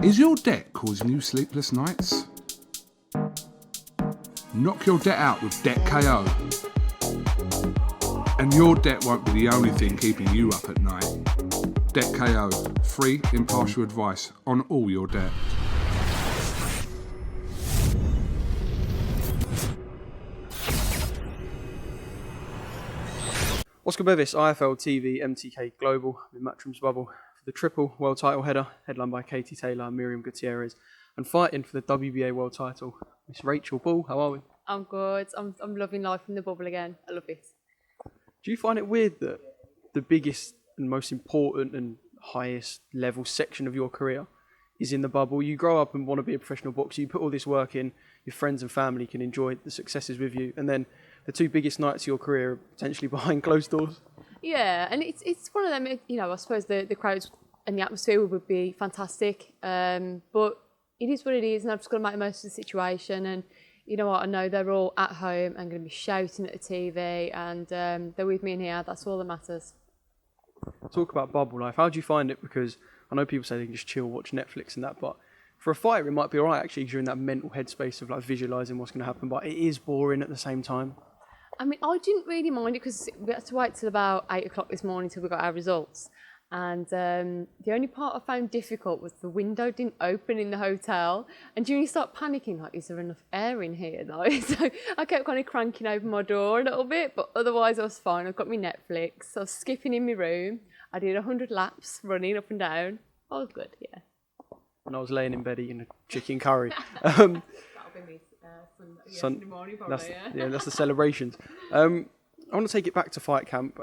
Is your debt causing you sleepless nights? Knock your debt out with Debt KO. And your debt won't be the only thing keeping you up at night. Debt KO, free, impartial advice on all your debt. Oscar Bevis, IFL TV, MTK Global, with Matchroom's Bubble for the triple world title header, headlined by Katie Taylor and Miriam Gutierrez, and fighting for the WBA world title, Miss Rachel Ball. How are we? I'm good. I'm loving life in the bubble again. I love it. Do you find it weird that the biggest and most important and highest level section of your career is in the bubble? You grow up and want to be a professional boxer, you put all this work in, your friends and family can enjoy the successes with you, and then the two biggest nights of your career are potentially behind closed doors. Yeah, and it's one of them, you know, I suppose the crowds and the atmosphere would be fantastic, but it is what it is, and I've just got to make the most of the situation. And you know what, I know they're all at home and going to be shouting at the TV, and they're with me in here. That's all that matters. Talk about bubble life. How do you find it? Because I know people say they can just chill, watch Netflix and that, but for a fighter it might be alright actually, because you're in that mental headspace of like visualising what's going to happen, but it is boring at the same time. I mean, I didn't really mind it because we had to wait till about 8 o'clock this morning till we got our results. And the only part I found difficult was the window didn't open in the hotel. And you start panicking, like, is there enough air in here though? So I kept kind of cranking open my door a little bit, but otherwise I was fine. I've got my Netflix. I was skipping in my room. I did 100 laps running up and down. I was good, yeah. And I was laying in bed eating a chicken curry. That'll be me Sunday morning probably, That's the celebrations. I want to take it back to fight camp.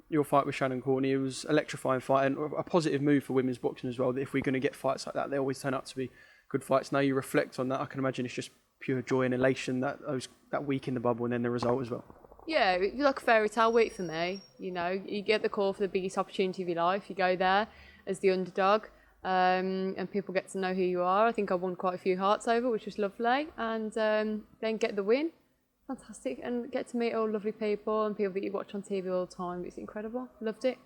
Your fight with Shannon Courtenay, it was electrifying fight and a positive move for women's boxing as well, that if we're going to get fights like that, they always turn out to be good fights. Now you reflect on that, I can imagine it's just pure joy and elation that week in the bubble and then the result as well. Yeah, it was like a fairy tale week for me. You know, you get the call for the biggest opportunity of your life. You go there as the underdog, and people get to know who you are. I think I won quite a few hearts over, which was lovely. And then get the win. Fantastic. And get to meet all lovely people and people that you watch on TV all the time. It's incredible. Loved it.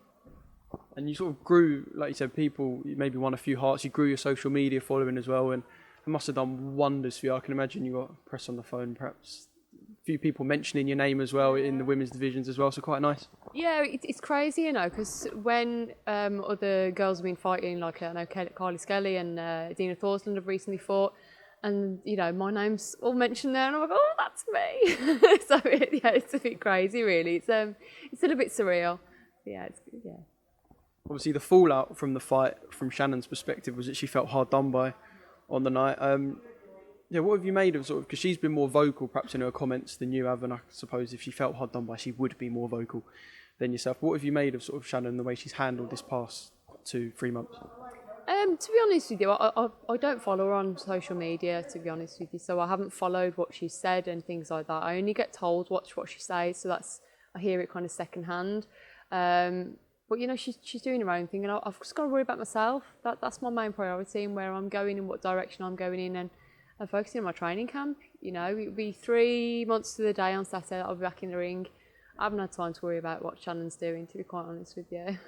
And you sort of grew, like you said, you maybe won a few hearts. You grew your social media following as well, and it must have done wonders for you. I can imagine you got press on the phone, perhaps a few people mentioning your name as well in the women's divisions as well, so quite nice. Yeah, it's crazy, you know, because when other girls have been fighting, like I know Carly Skelly and Dina Thorsland have recently fought, and you know my name's all mentioned there, and I'm like, oh, that's me. So it's a bit crazy, really. It's a little bit surreal. Yeah. Obviously, the fallout from the fight, from Shannon's perspective, was that she felt hard done by on the night. What have you made of because she's been more vocal perhaps in her comments than you have, and I suppose if she felt hard done by, she would be more vocal than yourself. What have you made of Shannon and the way she's handled this past 2-3 months? To be honest with you, I don't follow her on social media, to be honest with you, so I haven't followed what she said and things like that. I only get told what she says, so I hear it kind of secondhand. But you know, she's doing her own thing, and I've just got to worry about myself. That's my main priority, and where I'm going and what direction I'm going in, and I'm focusing on my training camp. You know, it'll be 3 months to the day on Saturday. I'll be back in the ring. I haven't had time to worry about what Shannon's doing, to be quite honest with you.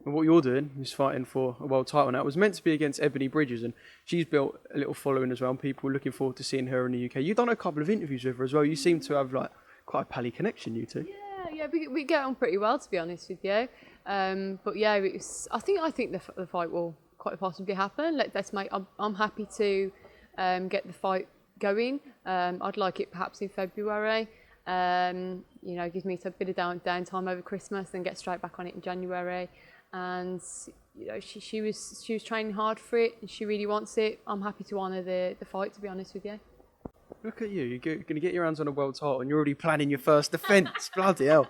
And what you're doing is fighting for a world title now. It was meant to be against Ebony Bridges, and she's built a little following as well, and people are looking forward to seeing her in the UK. You've done a couple of interviews with her as well. You seem to have quite a pally connection, you two. Yeah, we get on pretty well, to be honest with you. But yeah, I think the fight will quite possibly happen. I'm happy to get the fight going. I'd like it perhaps in February. You know, gives me a bit of downtime over Christmas, then get straight back on it in January. And you know, she was training hard for it, and she really wants it. I'm happy to honour the fight, to be honest with you. Look at you! You're going to get your hands on a world title, and you're already planning your first defence. Bloody hell!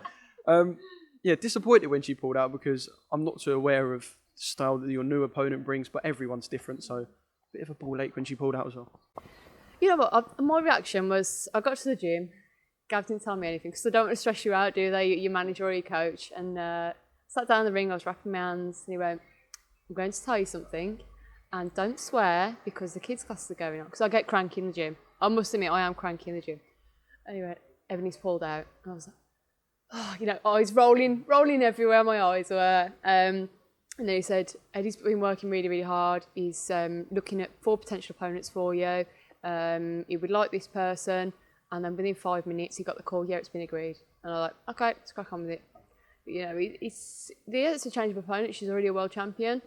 Disappointed when she pulled out, because I'm not too aware of the style that your new opponent brings, but everyone's different, so a bit of a ball ache when she pulled out as well. You know what? My reaction was, I got to the gym. Gav didn't tell me anything, because they don't want to stress you out, do they? Your manager or your coach, and. Sat down in the ring, I was wrapping my hands, and he went, I'm going to tell you something, and don't swear, because the kids' classes are going on, because I get cranky in the gym. I must admit, I am cranky in the gym. And he went, Ebony's pulled out. And I was like, oh, you know, eyes rolling everywhere, my eyes were. And And then he said, Eddie's been working really, really hard. He's looking at 4 potential opponents for you. He would like this person. And then within 5 minutes, he got the call, yeah, it's been agreed. And I'm like, okay, let's crack on with it. But, you know, it's a change of opponent. She's already a world champion.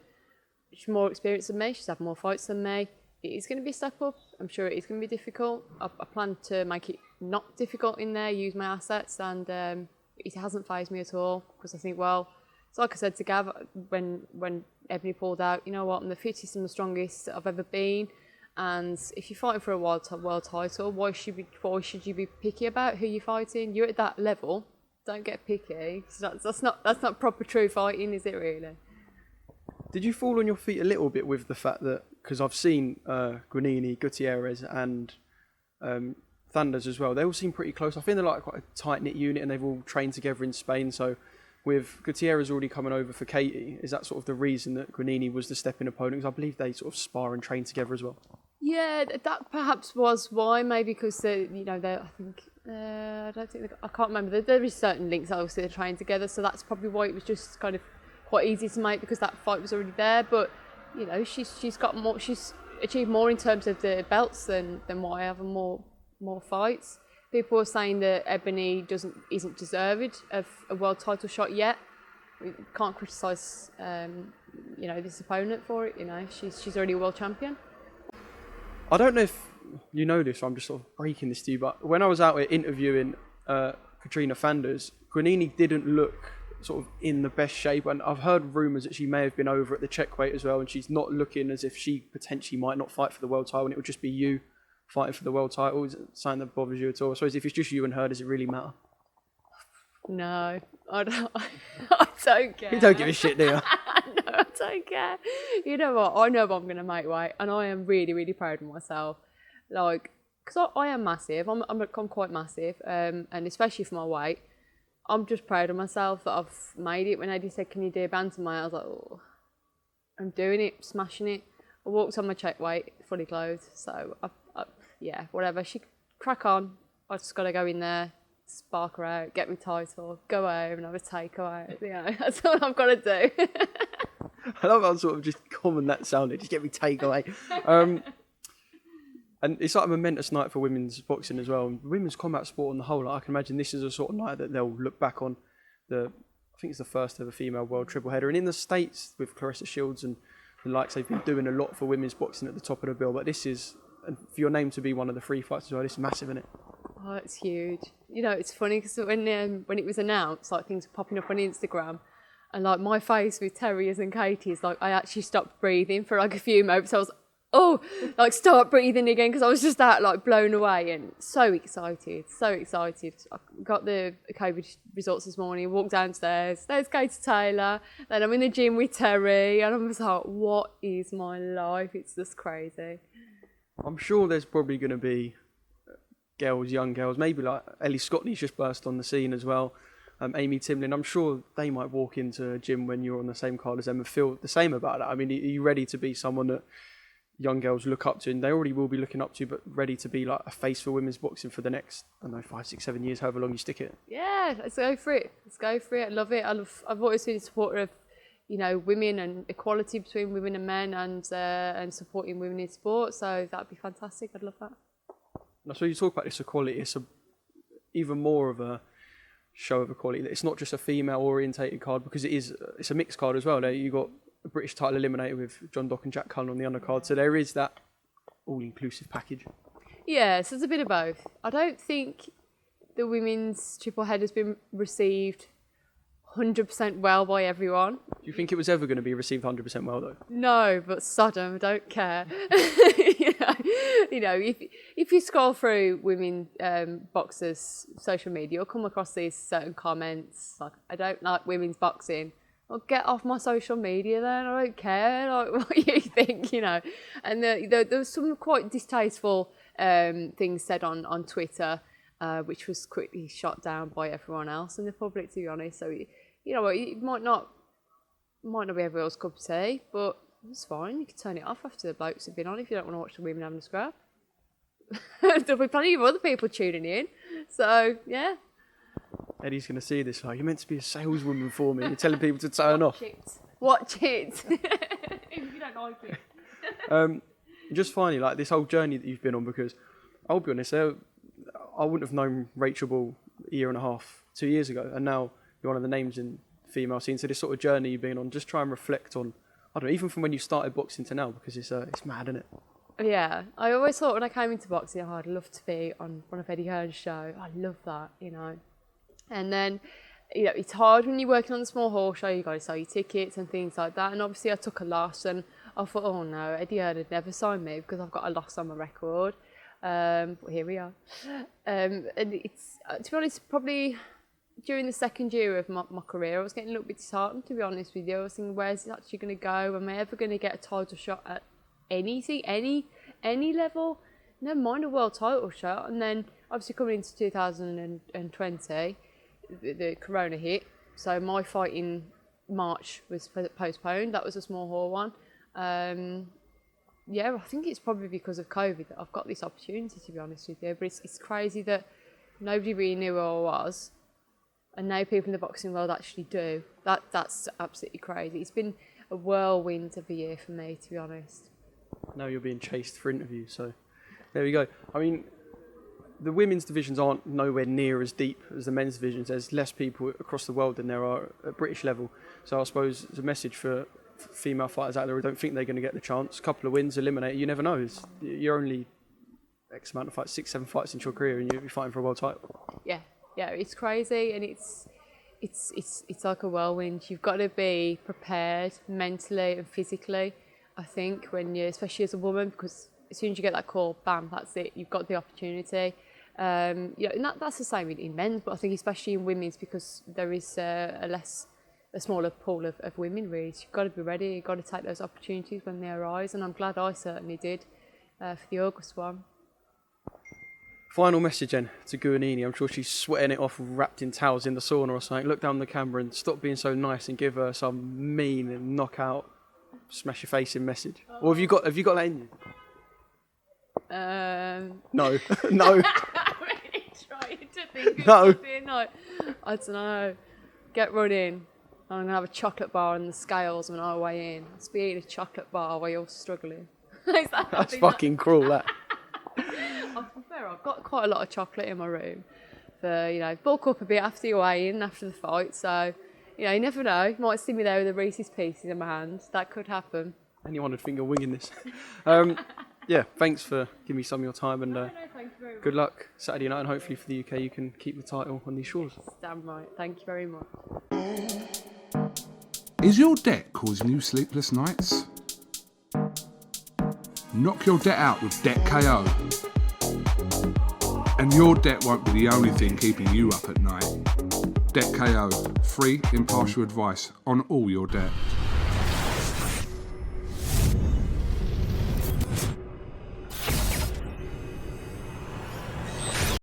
She's more experienced than me. She's had more fights than me. It is going to be a step up. I'm sure it is going to be difficult. I plan to make it not difficult in there, use my assets, and it hasn't fazed me at all, because I think, well, it's like I said to Gav when Ebony pulled out, you know what, I'm the fittest and the strongest I've ever been, and if you're fighting for a world title, why should you be picky about who you're fighting? You're at that level, don't get picky. That's not proper true fighting, is it really? Did you fall on your feet a little bit with the fact that, because I've seen Courtenay, Gutierrez and Thunders as well, they all seem pretty close. I think they're like quite a tight-knit unit, and they've all trained together in Spain. So with Gutierrez already coming over for Katie, is that sort of the reason that Courtenay was the step-in opponent? Because I believe they sort of spar and train together as well. Yeah, that perhaps was why. Maybe because I can't remember. There is certain links obviously they're trained together, so that's probably why it was just kind of quite easy to make, because that fight was already there. But you know, she's got more. She's achieved more in terms of the belts than what I have, and more fights. People are saying that Ebony isn't deserved of a world title shot yet. We can't criticise this opponent for it. You know, she's already a world champion. I don't know if you know this, or I'm just sort of breaking this to you, but when I was out interviewing Gutierrez Thunders, Courtenay didn't look sort of in the best shape, and I've heard rumours that she may have been over at the check weight as well, and she's not looking as if she potentially might not fight for the world title, and it would just be you fighting for the world title. Is it something that bothers you at all? I suppose if it's just you and her, does it really matter? No, I don't. I don't care. You don't give a shit, do you? No, I don't care. You know what? I know I'm going to make weight, and I am really, really proud of myself. Like, because I am massive. I'm quite massive, and especially for my weight, I'm just proud of myself that I've made it. When Eddie said, "Can you do a bantamweight?" I was like, "Oh, I'm doing it, smashing it." I walked on my check weight, fully clothed. So, yeah, whatever. She crack on. I just got to go in there, spark her out, get me title, go home and have a takeaway. You know, that's all I've got to do. I love how sort of just common that sounded. Just get me takeaway. And it's like a momentous night for women's boxing as well. Women's combat sport on the whole. Like, I can imagine this is a sort of night that they'll look back on. I think it's the first ever female world triple header. And in the States with Clarissa Shields and the likes, they've been doing a lot for women's boxing at the top of the bill. But this is, and for your name to be one of the free fights as well, this is massive, isn't it? Oh, it's huge. You know, it's funny because when it was announced, like, things were popping up on Instagram, and like my face with Terrier's and Katie's, like, I actually stopped breathing for like a few moments. I was, start breathing again, because I was just that like blown away and so excited. I got the COVID results this morning, walked downstairs, there's Katie Taylor, then I'm in the gym with Terry, and I was like, what is my life? It's just crazy. I'm sure there's probably going to be young girls, maybe like Ellie Scottney's just burst on the scene as well, Amy Timlin. I'm sure they might walk into a gym when you're on the same card as them and feel the same about it. I mean, are you ready to be someone that young girls look up to, and they already will be looking up to, but ready to be like a face for women's boxing for the next, 5, 6, 7 years, however long you stick it? Yeah, let's go for it. I love it. I've always been a supporter of, you know, women and equality between women and men, and supporting women in sport. So that'd be fantastic. I'd love that. So you talk about this equality. It's even more of a show of equality. It's not just a female orientated card, because it's a mixed card as well. There you got a British title eliminator with John Dock and Jack Cullen on the undercard. So there is that all-inclusive package. Yeah, so it's a bit of both. I don't think the women's triple head has been received 100% well by everyone. Do you think it was ever going to be received 100% well, though? No, but Sodom, don't care. you know, if you scroll through women boxers' social media, you'll come across these certain comments like, "I don't like women's boxing." Well, get off my social media then. I don't care like what you think, you know. And there was some quite distasteful things said on Twitter, which was quickly shot down by everyone else in the public, to be honest. So, you know what, it might not be everyone's cup of tea, but it's fine. You can turn it off after the blokes have been on if you don't want to watch the women having a scrap. There'll be plenty of other people tuning in. So, yeah. Eddie's going to see this like, "You're meant to be a saleswoman for me. You're telling people to turn off." Watch it. If you don't like it. Just finally, like this whole journey that you've been on, because I'll be honest, I wouldn't have known Rachel Ball a year and a half, 2 years ago, and now you're one of the names in female scene. So this sort of journey you've been on, just try and reflect on, I don't know, even from when you started boxing to now, because it's mad, isn't it? Yeah, I always thought when I came into boxing, oh, I'd love to be on one of Eddie Hearn's show. I love that, you know. And then, you know, it's hard when you're working on the small hall show. You got to sell your tickets and things like that. And obviously, I took a loss, and I thought, oh no, Eddie Hearn had never signed me because I've got a loss on my record. But here we are. And it's, to be honest, probably during the second year of my career, I was getting a little bit disheartened, to be honest with you. I was thinking, where's it actually going to go? Am I ever going to get a title shot at anything, any level? Never mind a world title shot. And then, obviously, coming into 2020, the corona hit. So my fight in March was postponed. That was a small hall one. Yeah, I think it's probably because of COVID that I've got this opportunity, to be honest with you. But it's crazy that nobody really knew who I was, and now people in the boxing world actually do. That's absolutely crazy. It's been a whirlwind of a year for me, to be honest. Now you're being chased for interviews, so there we go. I mean, the women's divisions aren't nowhere near as deep as the men's divisions. There's less people across the world than there are at British level. So I suppose it's a message for female fighters out there who don't think they're going to get the chance. A couple of wins, eliminate. You never know. You're only X amount of fights, 6, 7 fights into your career, and you'll be fighting for a world title. Yeah, it's crazy, and it's like a whirlwind. You've got to be prepared mentally and physically, I think, when you, especially as a woman, because as soon as you get that call, bam, that's it. You've got the opportunity. And that's the same in men's, but I think especially in women's, because there is a smaller pool of women, really. So you've got to be ready. You've got to take those opportunities when they arise, and I'm glad I certainly did for the August one. Final message then to Courtenay. I'm sure she's sweating it off, wrapped in towels in the sauna or something. Look down the camera and stop being so nice and give her some mean and knockout, smash your face in message. Or have you got that in you? No, no. I'm really trying to think of No. something. No, I don't know. Get running. I'm going to have a chocolate bar on the scales when I weigh in. Let's be eating a chocolate bar while you're struggling. That's fucking cruel, that. I've got quite a lot of chocolate in my room for, bulk up a bit after you weigh in, after the fight. So, you never know. You might see me there with a Reese's Pieces in my hand. That could happen. Anyone would think you're winging this. Yeah, thanks for giving me some of your time, and Thank you very much. good luck Saturday night, and hopefully for the UK you can keep the title on these shores. Damn right. Thank you very much. Is your debt causing you sleepless nights? Knock your debt out with Debt KO. And your debt won't be the only thing keeping you up at night. Debt KO, free impartial advice on all your debt.